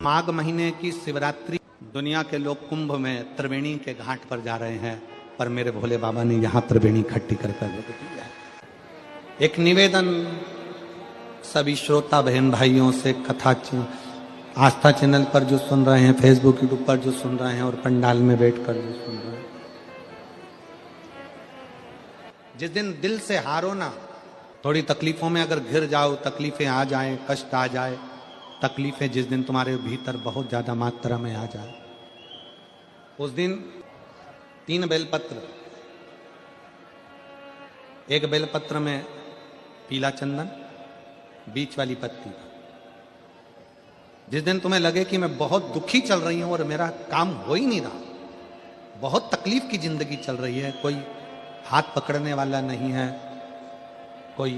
माघ महीने की शिवरात्रि, दुनिया के लोग कुंभ में त्रिवेणी के घाट पर जा रहे हैं, पर मेरे भोले बाबा ने यहाँ त्रिवेणी इकट्ठी कर दिया। एक निवेदन सभी श्रोता बहन भाइयों से, कथा आस्था चैनल पर जो सुन रहे हैं, फेसबुक यूट्यूब पर जो सुन रहे हैं और पंडाल में बैठकर जो सुन रहे हैं, जिस दिन दिल से हारो ना, थोड़ी तकलीफों में अगर घिर जाओ, तकलीफें आ जाएं, कष्ट आ जाए, तकलीफें जिस दिन तुम्हारे भीतर बहुत ज्यादा मात्रा में आ जाए, उस दिन 3 बेलपत्र, एक बेलपत्र में पीला चंदन, बीच वाली पत्ती। जिस दिन तुम्हें लगे कि मैं बहुत दुखी चल रही हूं और मेरा काम हो ही नहीं रहा, बहुत तकलीफ की जिंदगी चल रही है, कोई हाथ पकड़ने वाला नहीं है, कोई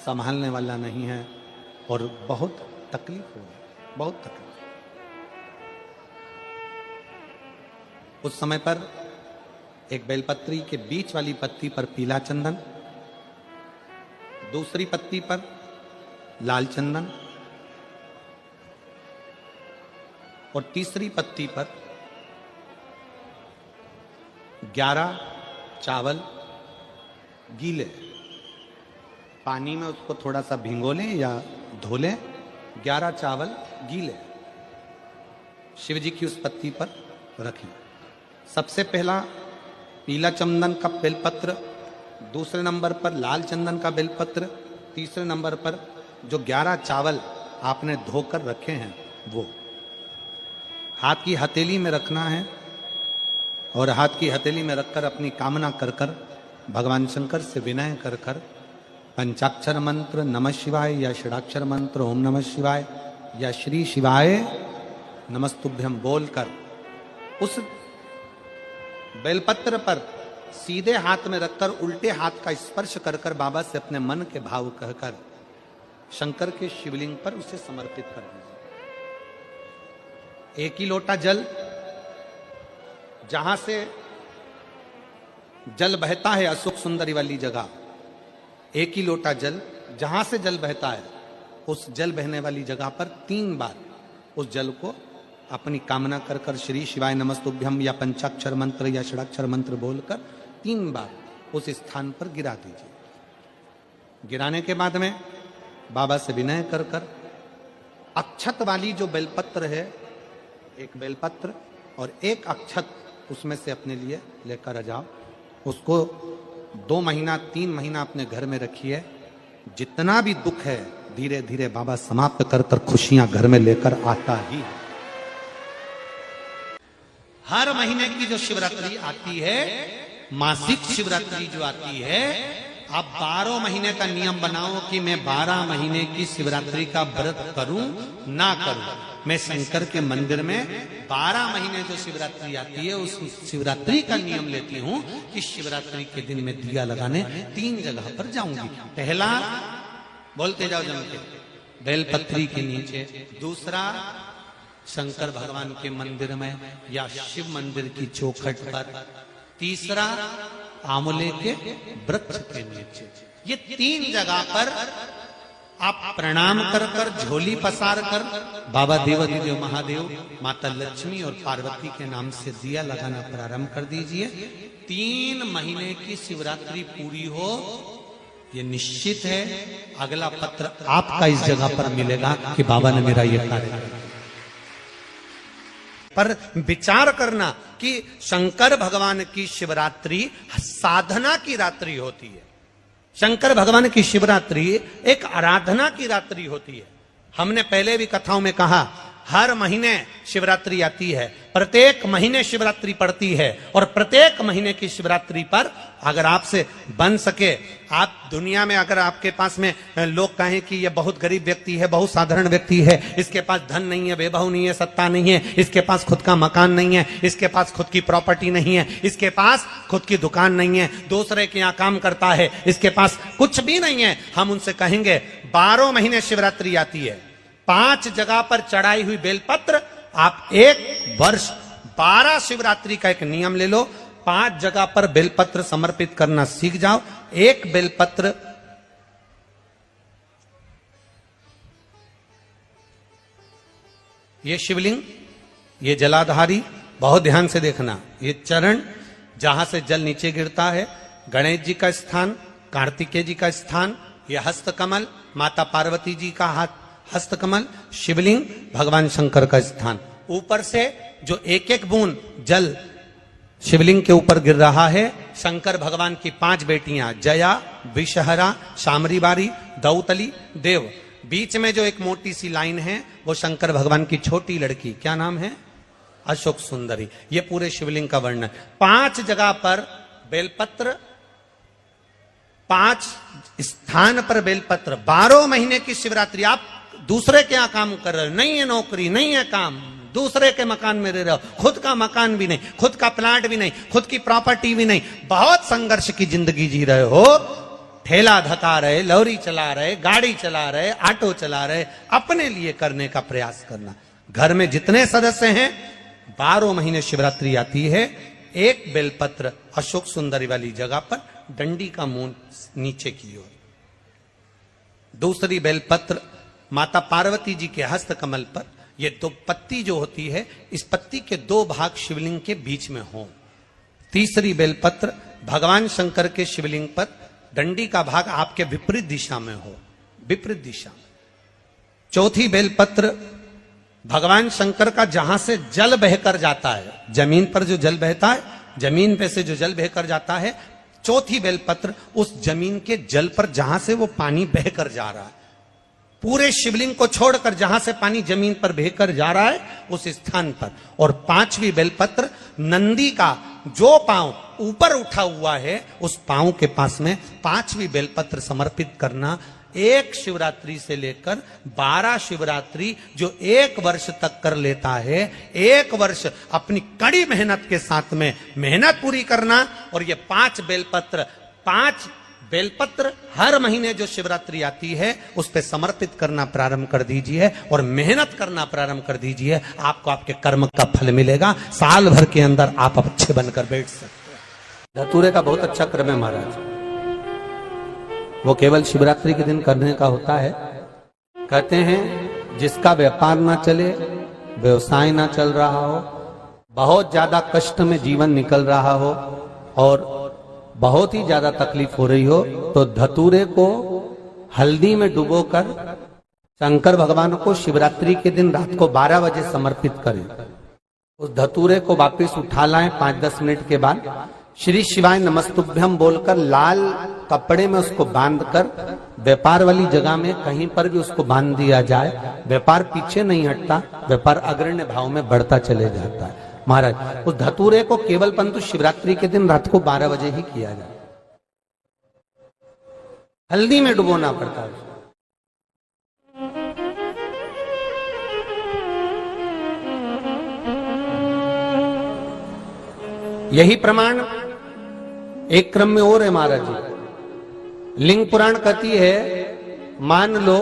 संभालने वाला नहीं है और बहुत तकलीफ हो रही, बहुत तकलीफ। उस समय पर एक बेलपत्री के बीच वाली पत्ती पर पीला चंदन, दूसरी पत्ती पर लाल चंदन और तीसरी पत्ती पर 11 चावल गीले, पानी में उसको थोड़ा सा भिगो लें या धो लें, 11 चावल गीले शिव जी की उस पत्ती पर रखें। सबसे पहला पीला चंदन का बेलपत्र, दूसरे नंबर पर लाल चंदन का बेलपत्र, तीसरे नंबर पर जो 11 चावल आपने धोकर रखे हैं वो हाथ की हथेली में रखना है और हाथ की हथेली में रखकर अपनी कामना कर कर भगवान शंकर से विनय कर कर पंचाक्षर मंत्र नमः शिवाय या षडाक्षर मंत्र ओम नमः शिवाय या श्री शिवाय नमस्तुभ्यम बोलकर उस बेलपत्र पर सीधे हाथ में रखकर उल्टे हाथ का स्पर्श कर कर बाबा से अपने मन के भाव कहकर शंकर के शिवलिंग पर उसे समर्पित कर दीजिए। एक ही लोटा जल, जहां से जल बहता है अशोक सुंदरी वाली जगह, एक ही लोटा जल जहां से जल बहता है उस जल बहने वाली जगह पर 3 बार उस जल को अपनी कामना कर कर श्री शिवाय नमस्तुभ्यम या पंचाक्षर मंत्र या षडाक्षर मंत्र बोलकर 3 बार उस स्थान पर गिरा दीजिए। गिराने के बाद में बाबा से विनय कर कर अक्षत वाली जो बेलपत्र है, एक बेलपत्र और एक अक्षत उसमें से अपने लिए लेकर आ जाओ। उसको 2 महीना 3 महीना अपने घर में रखिए। जितना भी दुख है धीरे धीरे बाबा समाप्त कर कर खुशियां घर में लेकर आता ही है। हर महीने की जो शिवरात्रि आती है, मासिक शिवरात्रि जो आती है, आप 12 महीने का नियम बनाओ कि मैं 12 महीने की शिवरात्रि का व्रत करूं ना करूं। मैं शंकर के मंदिर में 12 महीने जो शिवरात्रि आती है उस शिवरात्रि का नियम लेती हूं कि शिवरात्रि के दिन मैं दिया लगाने 3 जगह पर जाऊंगी। पहला बोलते जाओ जम के, बेलपत्री के नीचे, दूसरा शंकर भगवान के मंदिर में या शिव मंदिर की चौखट पर, तीसरा आंवले के वृक्ष के नीचे। ये 3 जगह पर आप प्रणाम कर कर झोली पसार कर बाबा देवाधिदेव महादेव, माता लक्ष्मी और पार्वती के नाम से दिया लगाना प्रारंभ कर दीजिए। 3 महीने की शिवरात्रि पूरी हो, ये निश्चित है अगला पत्र आपका इस जगह पर मिलेगा कि बाबा ने मेरा ये कार्य किया। पर विचार करना कि शंकर भगवान की शिवरात्रि साधना की रात्रि होती है। शंकर भगवान की शिवरात्रि एक आराधना की रात्रि होती है। हमने पहले भी कथाओं में कहा, हर महीने शिवरात्रि आती है, प्रत्येक महीने शिवरात्रि पड़ती है और प्रत्येक महीने की शिवरात्रि पर अगर आपसे बन सके, आप दुनिया में अगर आपके पास में लोग कहें कि ये बहुत गरीब व्यक्ति है, बहुत साधारण व्यक्ति है, इसके पास धन नहीं है, वैभव नहीं है, सत्ता नहीं है, इसके पास खुद का मकान नहीं है, इसके पास खुद की प्रॉपर्टी नहीं है, इसके पास खुद की दुकान नहीं है, दूसरे के यहाँ काम करता है, इसके पास कुछ भी नहीं है, हम उनसे कहेंगे 12 महीने शिवरात्रि आती है, 5 जगह पर चढ़ाई हुई बेलपत्र, आप 1 वर्ष 12 शिवरात्रि का एक नियम ले लो, 5 जगह पर बेलपत्र समर्पित करना सीख जाओ। एक बेलपत्र ये शिवलिंग, ये जलाधारी, बहुत ध्यान से देखना, ये चरण जहां से जल नीचे गिरता है, गणेश जी का स्थान, कार्तिकेय जी का स्थान, ये हस्तकमल, माता पार्वती जी का हाथ हस्तकमल, शिवलिंग, भगवान शंकर का स्थान। ऊपर से जो एक एक बूंद जल शिवलिंग के ऊपर गिर रहा है, शंकर भगवान की 5 बेटियां जया, विषहरा, शामरीबारी, दौतली, देव। बीच में जो एक मोटी सी लाइन है वो शंकर भगवान की छोटी लड़की, क्या नाम है? अशोक सुंदरी। ये पूरे शिवलिंग का वर्णन। 5 जगह पर बेलपत्र, 5 स्थान पर बेलपत्र। 12 महीने की शिवरात्रि। आप दूसरे क्या काम कर रहे हो? नहीं है नौकरी, नहीं है काम, दूसरे के मकान में रह रहे हो, खुद का मकान भी नहीं, खुद का प्लाट भी नहीं, खुद की प्रॉपर्टी भी नहीं, बहुत संघर्ष की जिंदगी जी रहे हो। ठेला धका रहे, लॉरी चला रहे, गाड़ी चला रहे, ऑटो चला रहे, अपने लिए करने का प्रयास करना। घर में जितने सदस्य हैं, 12 महीने शिवरात्रि आती है, एक बेलपत्र अशोक सुंदरी वाली जगह पर, डंडी का मुंह नीचे की ओर। दूसरी बेलपत्र माता पार्वती जी के हस्त कमल पर। ये 2 पत्ती जो होती है, इस पत्ती के 2 भाग शिवलिंग के बीच में हो। तीसरी बेलपत्र भगवान शंकर के शिवलिंग पर, डंडी का भाग आपके विपरीत दिशा में हो, विपरीत दिशा। चौथी बेलपत्र भगवान शंकर का जहां से जल बहकर जाता है, जमीन पर जो जल बहता है, जमीन पे से जो जल बहकर जाता है, चौथी बेलपत्र उस जमीन के जल पर जहां से वो पानी बहकर जा रहा है, पूरे शिवलिंग को छोड़कर जहां से पानी जमीन पर बहकर जा रहा है उस स्थान पर। और 5वीं बेलपत्र नंदी का जो पांव ऊपर उठा हुआ है, उस पांव के पास में 5वीं बेलपत्र समर्पित करना। एक शिवरात्रि से लेकर 12 शिवरात्रि जो 1 वर्ष तक कर लेता है, 1 वर्ष अपनी कड़ी मेहनत के साथ में मेहनत पूरी करना। और ये 5 बेलपत्र हर महीने जो शिवरात्रि आती है उस पे समर्पित करना प्रारंभ कर दीजिए और मेहनत करना प्रारंभ कर दीजिए। आपको आपके कर्म का फल मिलेगा। साल भर के अंदर आप अच्छे बनकर बैठ सकते हैं। धतूरे का बहुत अच्छा क्रम है महाराज, वो केवल शिवरात्रि के दिन करने का होता है। कहते हैं जिसका व्यापार ना चले, व्यवसाय ना चल रहा हो, बहुत ज्यादा कष्ट में जीवन निकल रहा हो और बहुत ही ज्यादा तकलीफ हो रही हो, तो धतूरे को हल्दी में डुबोकर शंकर भगवान को शिवरात्रि के दिन रात को 12 बजे समर्पित करें। उस धतूरे को वापस उठा लाएं 5-10 मिनट के बाद, श्री शिवाय नमस्तुभ्यम बोलकर लाल कपड़े में उसको बांधकर व्यापार वाली जगह में कहीं पर भी उसको बांध दिया जाए। व्यापार पीछे नहीं हटता, व्यापार अग्रण्य भाव में बढ़ता चले जाता है। महाराज उस धतूरे को केवल परंतु शिवरात्रि के दिन रात को 12 बजे ही किया जाए, हल्दी में डुबोना पड़ता है। यही प्रमाण एक क्रम में और है महाराज जी। लिंग पुराण कहती है, मान लो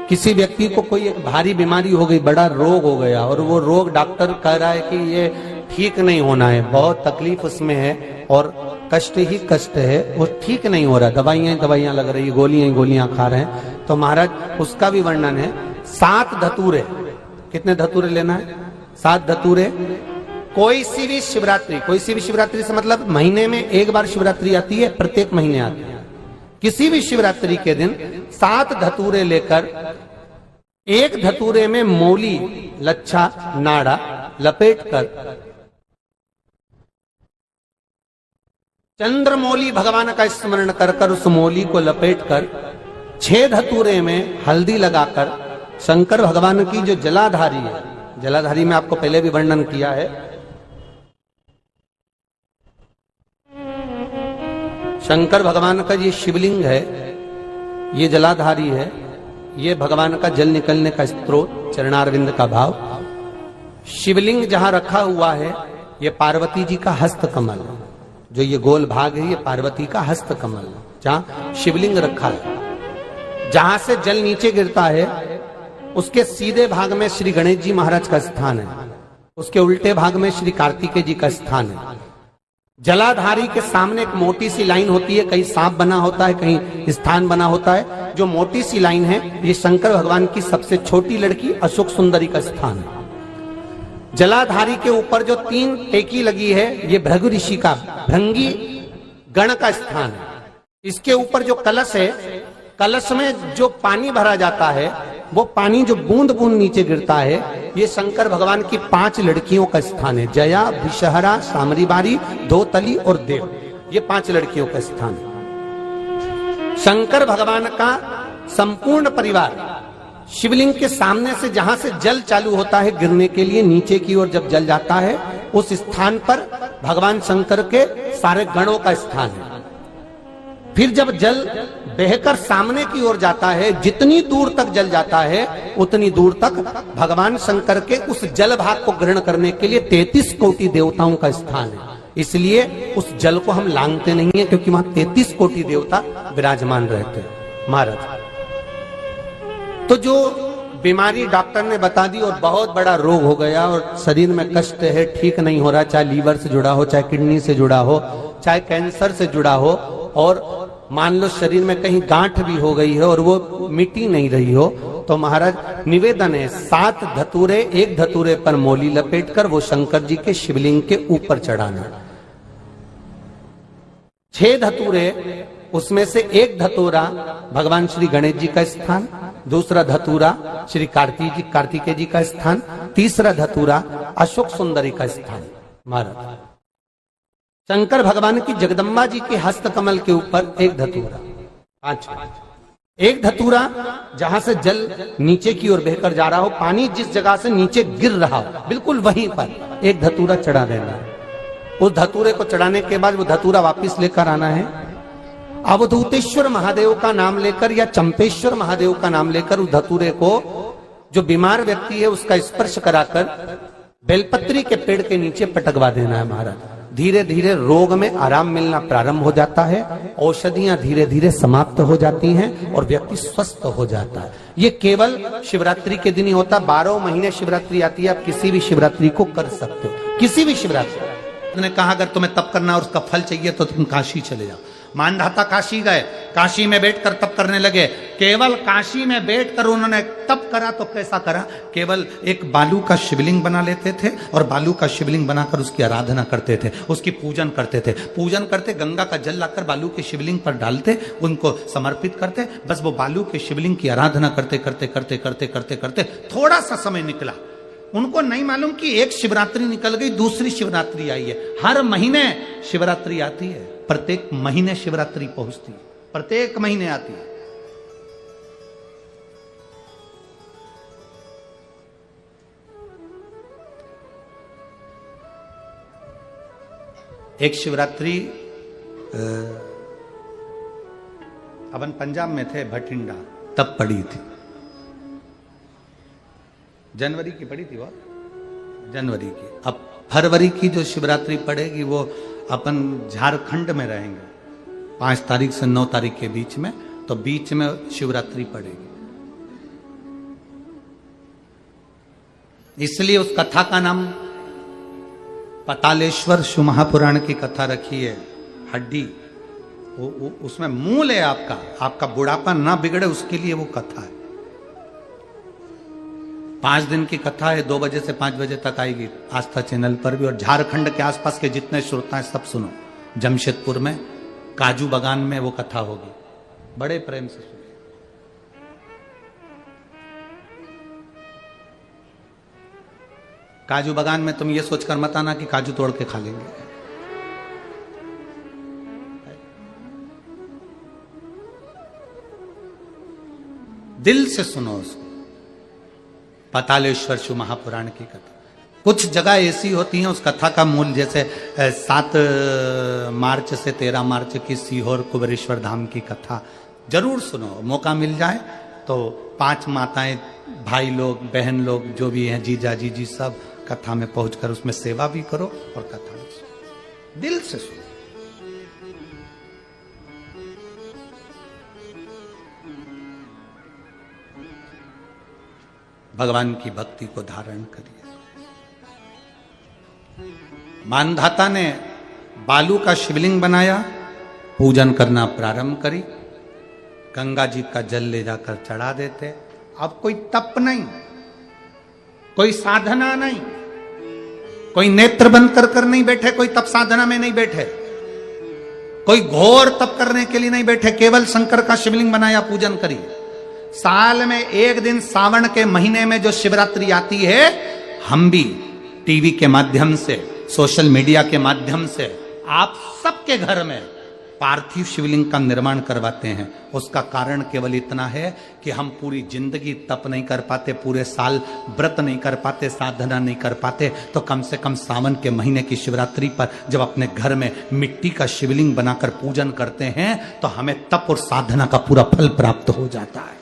किसी व्यक्ति को कोई एक भारी बीमारी हो गई, बड़ा रोग हो गया और वो रोग डॉक्टर कह रहा है कि ये ठीक नहीं होना है, बहुत तकलीफ उसमें है और कष्ट ही कष्ट है, वो ठीक नहीं हो रहा, दवाइयां लग रही, गोलियां खा रहे हैं। तो महाराज उसका भी वर्णन है। 7 धतूरे, कितने धतूरे लेना है? 7 धतूरे। कोई सी भी शिवरात्रि से मतलब महीने में 1 बार शिवरात्रि आती है, प्रत्येक महीने आती है। किसी भी शिवरात्रि के दिन 7 धतूरे लेकर, एक धतूरे में मौली, लच्छा, नाड़ा लपेटकर चंद्रमौली भगवान का स्मरण कर उस मौली को लपेटकर 6 धतूरे में हल्दी लगाकर शंकर भगवान की जो जलाधारी है, जलाधारी में आपको पहले भी वर्णन किया है, शंकर भगवान का ये शिवलिंग है, ये जलाधारी है, ये भगवान का जल निकलने का स्त्रोत, चरणारविंद का भाव। शिवलिंग जहां रखा हुआ है ये पार्वती जी का हस्त कमल, जो ये गोल भाग है ये पार्वती का हस्त कमल, जहां शिवलिंग रखा है। जहां से जल नीचे गिरता है उसके सीधे भाग में श्री गणेश जी महाराज का स्थान है, उसके उल्टे भाग में श्री कार्तिकेय जी का स्थान है। जलाधारी के सामने एक मोटी सी लाइन होती है, कहीं सांप बना होता है, कहीं स्थान बना होता है। जो मोटी सी लाइन है ये शंकर भगवान की सबसे छोटी लड़की अशोक सुंदरी का स्थान है। जलाधारी के ऊपर जो 3 टेकी लगी है ये भृगु ऋषि का भृंगी गण का स्थान है। इसके ऊपर जो कलश है, कलश में जो पानी भरा जाता है वो पानी जो बूंद बूंद नीचे गिरता है, ये शंकर भगवान की 5 लड़कियों का स्थान है। जया, विषहरा, सामरीबारी, धोतली और देव, ये 5 लड़कियों का स्थान है। शंकर भगवान का संपूर्ण परिवार शिवलिंग के सामने से जहां से जल चालू होता है गिरने के लिए नीचे की ओर जब जल जाता है, उस स्थान पर भगवान शंकर के सारे गणों का स्थान है। फिर जब जल बहकर सामने की ओर जाता है, जितनी दूर तक जल जाता है उतनी दूर तक भगवान शंकर के उस जल भाग को ग्रहण करने के लिए 33 कोटि देवताओं का स्थान है। इसलिए उस जल को हम लांघते नहीं है, क्योंकि वहां 33 कोटि देवता विराजमान रहते हैं महाराज। तो जो बीमारी डॉक्टर ने बता दी और बहुत बड़ा रोग हो गया और शरीर में कष्ट है, ठीक नहीं हो रहा, चाहे लीवर से जुड़ा हो, चाहे किडनी से जुड़ा हो, चाहे कैंसर से जुड़ा हो, और मान लो शरीर में कहीं गांठ भी हो गई है और वो मिटी नहीं रही हो, तो महाराज निवेदन है 7 धतूरे, एक धतूरे पर मोली लपेटकर वो शंकर जी के शिवलिंग के ऊपर चढ़ाना। 6 धतूरे, उसमें से एक धतूरा भगवान श्री गणेश जी का स्थान, दूसरा धतूरा श्री कार्तिकेय जी का स्थान, तीसरा धतूरा अशोक सुंदरी का स्थान। महाराज शंकर भगवान की जगदम्बा जी के हस्त कमल के ऊपर एक धतूरा, 5, एक धतूरा जहां से जल नीचे की ओर बहकर जा रहा हो, पानी जिस जगह से नीचे गिर रहा हो बिल्कुल वहीं पर एक धतूरा चढ़ा देना है। उस धतूरे को चढ़ाने के बाद वो धतूरा वापस लेकर आना है। अवधूतेश्वर महादेव का नाम लेकर या चंपेश्वर महादेव का नाम लेकर उस धतूरे को, जो बीमार व्यक्ति है उसका स्पर्श कराकर बेलपत्री के पेड़ के नीचे पटकवा देना है महाराज। धीरे धीरे रोग में आराम मिलना प्रारंभ हो जाता है, औषधियां धीरे धीरे समाप्त हो जाती हैं और व्यक्ति स्वस्थ हो जाता है। ये केवल शिवरात्रि के दिन ही होता। 12 महीने शिवरात्रि आती है, आप किसी भी शिवरात्रि को कर सकते हो, किसी भी शिवरात्रि। उन्होंने कहा अगर तुम्हें तप करना और उसका फल चाहिए तो तुम काशी चले जाओ। मानधाता काशी गए, काशी में बैठकर तप करने लगे। केवल काशी में बैठकर उन्होंने तप करा तो कैसा करा, केवल एक बालू का शिवलिंग बना लेते थे और बालू का शिवलिंग बनाकर उसकी आराधना करते थे, उसकी पूजन करते थे। पूजन करते, गंगा का जल लाकर बालू के शिवलिंग पर डालते, उनको समर्पित करते। बस वो बालू के शिवलिंग की आराधना करते करते करते करते करते करते थोड़ा सा समय निकला। उनको नहीं मालूम कि एक शिवरात्रि निकल गई, दूसरी शिवरात्रि आई है। हर महीने शिवरात्रि आती है, प्रत्येक महीने शिवरात्रि पहुंचती है, प्रत्येक महीने आती है। एक शिवरात्रि अपन पंजाब में थे, भटिंडा, तब पड़ी थी, जनवरी की पड़ी थी वो, जनवरी की। अब फरवरी की जो शिवरात्रि पड़ेगी वो अपन झारखंड में रहेंगे 5 तारीख से 9 तारीख के बीच में, तो बीच में शिवरात्रि पड़ेगी। इसलिए उस कथा का नाम पतालेश्वर शिव महापुराण की कथा रखी है। हड्डी उसमें मूल है आपका बुढ़ापा ना बिगड़े उसके लिए वो कथा है। 5 दिन की कथा है, 2 बजे से 5 बजे तक आएगी आस्था चैनल पर भी। और झारखंड के आसपास के जितने श्रोता हैं सब सुनो। जमशेदपुर में काजू बागान में वो कथा होगी, बड़े प्रेम से सुनो। काजू बागान में तुम ये सोचकर मत आना कि काजू तोड़ के खा लेंगे। दिल से सुनो उसको। पतालेश्वर शिव महापुराण की कथा। कुछ जगह ऐसी होती हैं उस कथा का मूल, जैसे 7 मार्च से 13 मार्च की सीहोर कुबेरेश्वर धाम की कथा जरूर सुनो, मौका मिल जाए तो। 5 माताएं, भाई लोग, बहन लोग जो भी हैं, जीजा जीजी, सब कथा में पहुंचकर उसमें सेवा भी करो और कथा भी सुनो, दिल से सुनो। भगवान की भक्ति को धारण करिए। मानधाता ने बालू का शिवलिंग बनाया, पूजन करना प्रारंभ करी, गंगा जी का जल ले जाकर चढ़ा देते। अब कोई तप नहीं, कोई साधना नहीं, कोई नेत्र बंद कर नहीं बैठे, कोई तप साधना में नहीं बैठे, कोई घोर तप करने के लिए नहीं बैठे, केवल शंकर का शिवलिंग बनाया, पूजन करी। साल में एक दिन सावन के महीने में जो शिवरात्रि आती है, हम भी टीवी के माध्यम से, सोशल मीडिया के माध्यम से आप सबके घर में पार्थिव शिवलिंग का निर्माण करवाते हैं। उसका कारण केवल इतना है कि हम पूरी जिंदगी तप नहीं कर पाते, पूरे साल व्रत नहीं कर पाते, साधना नहीं कर पाते, तो कम से कम सावन के महीने की शिवरात्रि पर जब अपने घर में मिट्टी का शिवलिंग बनाकर पूजन करते हैं तो हमें तप और साधना का पूरा फल प्राप्त हो जाता है।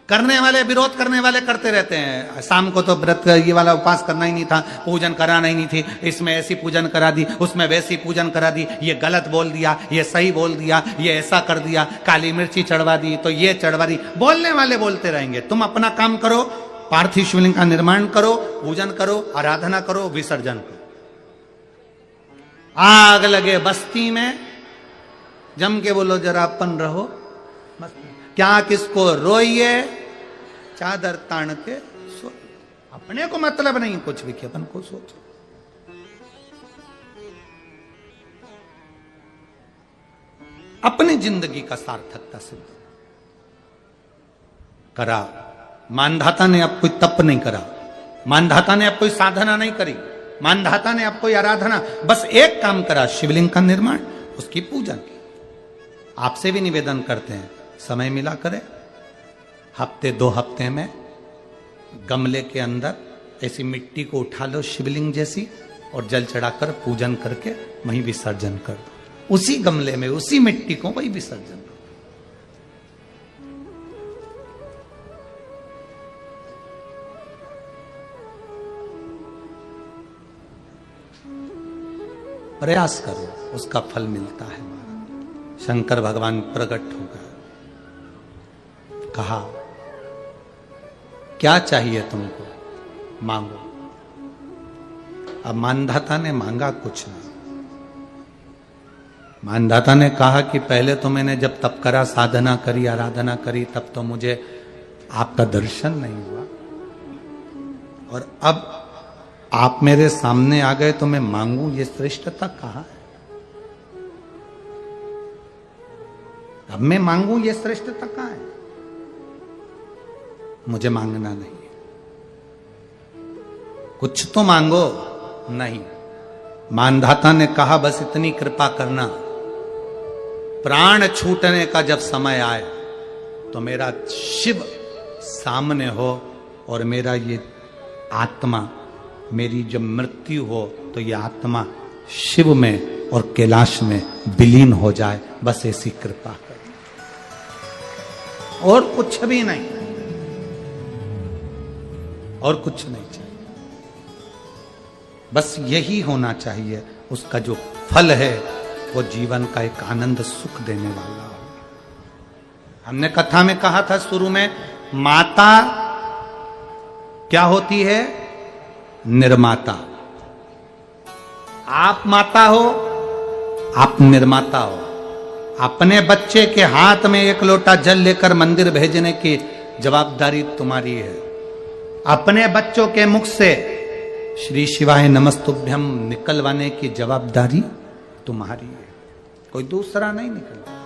करने वाले, विरोध करने वाले करते रहते हैं, शाम को तो व्रत ये वाला उपवास करना ही नहीं था, पूजन कराना ही नहीं थी, इसमें ऐसी पूजन करा दी, उसमें वैसी पूजन करा दी, ये गलत बोल दिया, ये सही बोल दिया, ये ऐसा कर दिया, काली मिर्ची चढ़वा दी तो ये चढ़वा दी। बोलने वाले बोलते रहेंगे, तुम अपना काम करो, पार्थिव शिवलिंग का निर्माण करो, पूजन करो, आराधना करो, विसर्जन करो। आग लगे बस्ती में, जम के बोलो जरा अपन रहो, क्या किसको रोइए, चादर तान के सो। अपने को मतलब नहीं कुछ भी, अपन को सोचो। अपनी जिंदगी का सार्थकता सिद्ध करा। मानधाता ने अब कोई तप नहीं करा, मानधाता ने अब कोई साधना नहीं करी, मानधाता ने अब कोई आराधना, बस एक काम करा, शिवलिंग का निर्माण, उसकी पूजा की। आपसे भी निवेदन करते हैं, समय मिला करे, हफ्ते 2 हफ्ते में गमले के अंदर ऐसी मिट्टी को उठा लो शिवलिंग जैसी, और जल चढ़ाकर पूजन करके वहीं विसर्जन कर दो। उसी गमले में, उसी मिट्टी को वहीं विसर्जन करो। प्रयास करो, उसका फल मिलता है। शंकर भगवान प्रकट हो गए, कहा क्या चाहिए तुमको, मांगो। अब मानधाता ने मांगा कुछ नहीं। मानधाता ने कहा कि पहले तो मैंने जब तप करा, साधना करी, आराधना करी, तब तो मुझे आपका दर्शन नहीं हुआ, और अब आप मेरे सामने आ गए तो मैं मांगू, ये श्रेष्ठता कहाँ है? अब मैं मांगू, ये श्रेष्ठता कहाँ है? मुझे मांगना नहीं है। कुछ तो मांगो। नहीं, मानधाता ने कहा बस इतनी कृपा करना, प्राण छूटने का जब समय आए तो मेरा शिव सामने हो, और मेरा ये आत्मा, मेरी जब मृत्यु हो तो ये आत्मा शिव में और कैलाश में विलीन हो जाए, बस ऐसी कृपा कर, और कुछ भी नहीं, और कुछ नहीं चाहिए। बस यही होना चाहिए। उसका जो फल है वो जीवन का एक आनंद सुख देने वाला हो। हमने कथा में कहा था शुरू में, माता क्या होती है? निर्माता। आप माता हो, आप निर्माता हो। अपने बच्चे के हाथ में 1 लोटा जल लेकर मंदिर भेजने की जवाबदारी तुम्हारी है। अपने बच्चों के मुख से श्री शिवाय नमस्तुभ्यम निकलवाने की जवाबदारी तुम्हारी है, कोई दूसरा नहीं निकलवा।